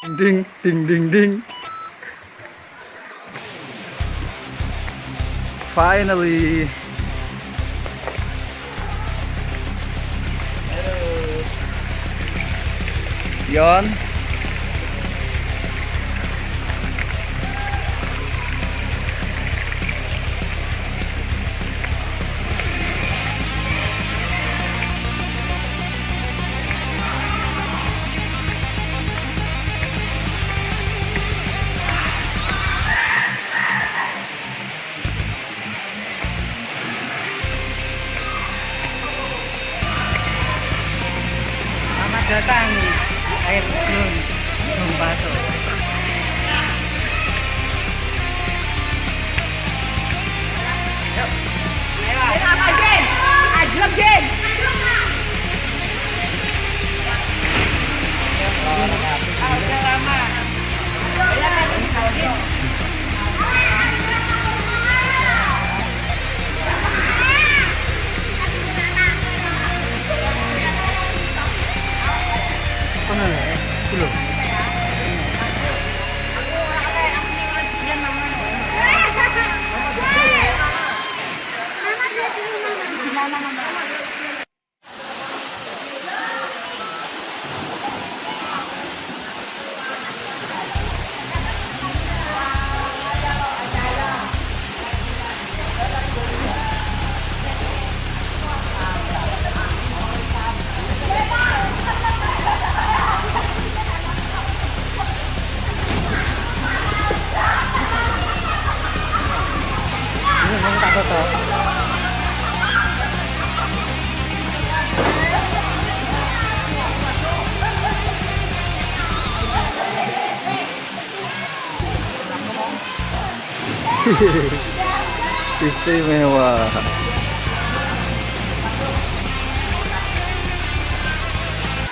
Ding ding ding ding. Finally. Yon. Selamat datang di air terjun Gunung Baso. Yuk. Ayo. Apa Jen? Ajlok Jen. Udah lama. Belum. Ini tak foto. Istimewa.